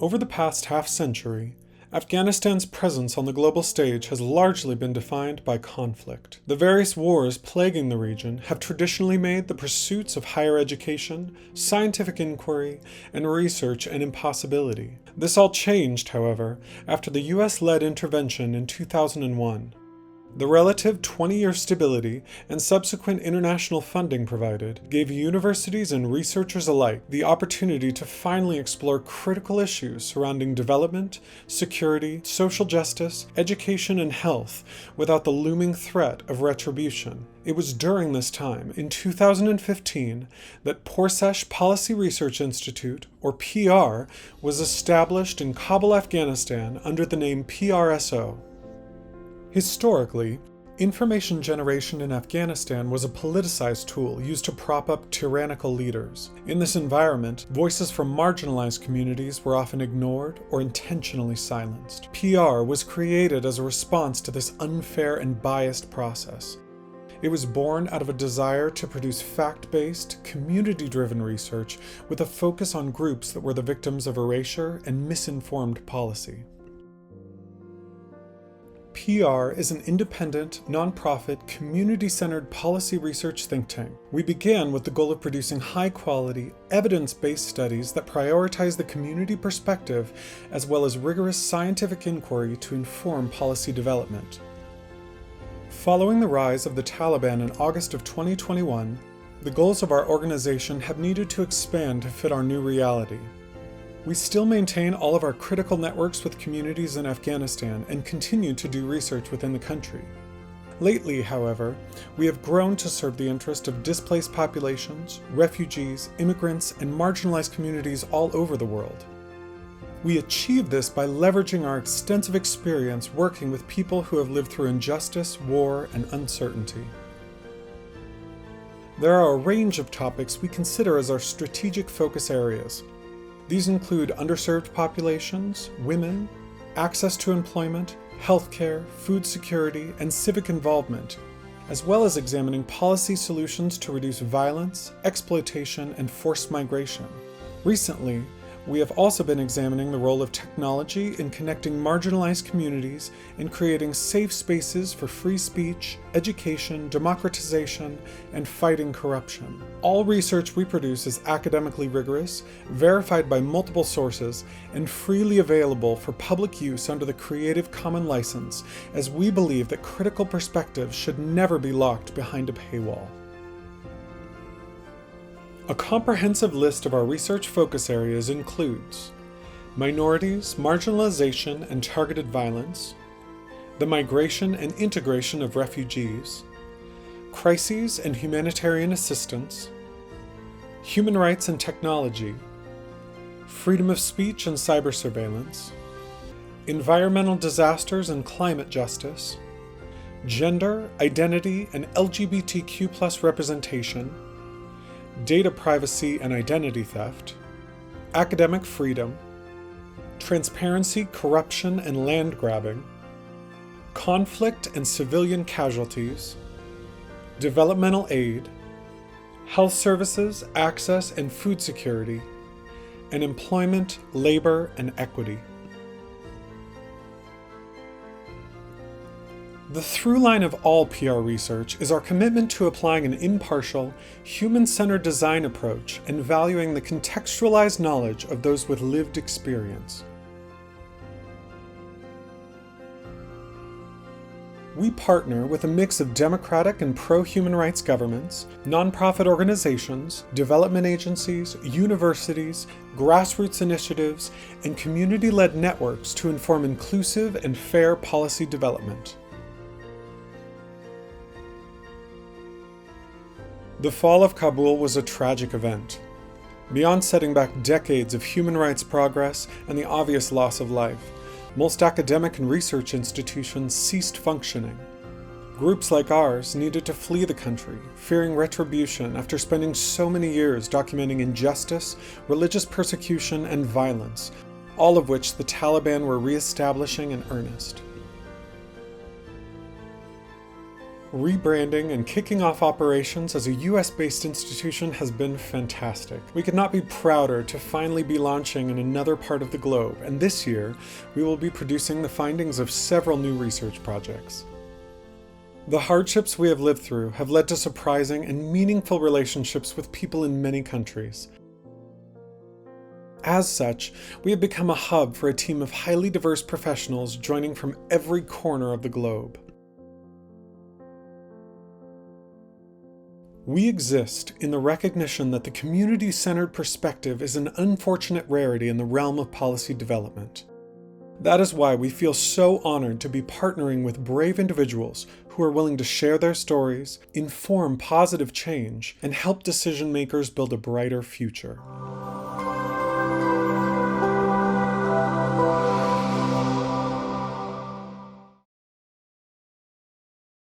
Over the past half-century, Afghanistan's presence on the global stage has largely been defined by conflict. The various wars plaguing the region have traditionally made the pursuits of higher education, scientific inquiry, and research an impossibility. This all changed, however, after the US-led intervention in 2001. The relative 20-year stability and subsequent international funding provided gave universities and researchers alike the opportunity to finally explore critical issues surrounding development, security, social justice, education, and health without the looming threat of retribution. It was during this time, in 2015, that Porsesh Policy Research Institute, or PR, was established in Kabul, Afghanistan under the name PRSO. Historically, information generation in Afghanistan was a politicized tool used to prop up tyrannical leaders. In this environment, voices from marginalized communities were often ignored or intentionally silenced. PR was created as a response to this unfair and biased process. It was born out of a desire to produce fact-based, community-driven research with a focus on groups that were the victims of erasure and misinformed policy. PR is an independent, nonprofit, community-centered policy research think tank. We began with the goal of producing high-quality, evidence-based studies that prioritize the community perspective as well as rigorous scientific inquiry to inform policy development. Following the rise of the Taliban in August of 2021, the goals of our organization have needed to expand to fit our new reality. We still maintain all of our critical networks with communities in Afghanistan and continue to do research within the country. Lately, however, we have grown to serve the interest of displaced populations, refugees, immigrants, and marginalized communities all over the world. We achieve this by leveraging our extensive experience working with people who have lived through injustice, war, and uncertainty. There are a range of topics we consider as our strategic focus areas. These include underserved populations, women, access to employment, healthcare, food security, and civic involvement, as well as examining policy solutions to reduce violence, exploitation, and forced migration. Recently, we have also been examining the role of technology in connecting marginalized communities and creating safe spaces for free speech, education, democratization, and fighting corruption. All research we produce is academically rigorous, verified by multiple sources, and freely available for public use under the Creative Commons license, as we believe that critical perspectives should never be locked behind a paywall. A comprehensive list of our research focus areas includes minorities, marginalization, and targeted violence, the migration and integration of refugees, crises and humanitarian assistance, human rights and technology, freedom of speech and cyber surveillance, environmental disasters and climate justice, gender, identity, and LGBTQ+ representation, data privacy and identity theft, academic freedom, transparency, corruption, and land grabbing, conflict and civilian casualties, developmental aid, health services, access and food security, and employment, labor, and equity. The through line of all PR research is our commitment to applying an impartial, human-centered design approach and valuing the contextualized knowledge of those with lived experience. We partner with a mix of democratic and pro-human rights governments, nonprofit organizations, development agencies, universities, grassroots initiatives, and community-led networks to inform inclusive and fair policy development. The fall of Kabul was a tragic event. Beyond setting back decades of human rights progress and the obvious loss of life, most academic and research institutions ceased functioning. Groups like ours needed to flee the country, fearing retribution after spending so many years documenting injustice, religious persecution, and violence, all of which the Taliban were reestablishing in earnest. Rebranding and kicking off operations as a US-based institution has been fantastic. We could not be prouder to finally be launching in another part of the globe, and this year, we will be producing the findings of several new research projects. The hardships we have lived through have led to surprising and meaningful relationships with people in many countries. As such, we have become a hub for a team of highly diverse professionals joining from every corner of the globe. We exist in the recognition that the community-centered perspective is an unfortunate rarity in the realm of policy development. That is why we feel so honored to be partnering with brave individuals who are willing to share their stories, inform positive change, and help decision makers build a brighter future.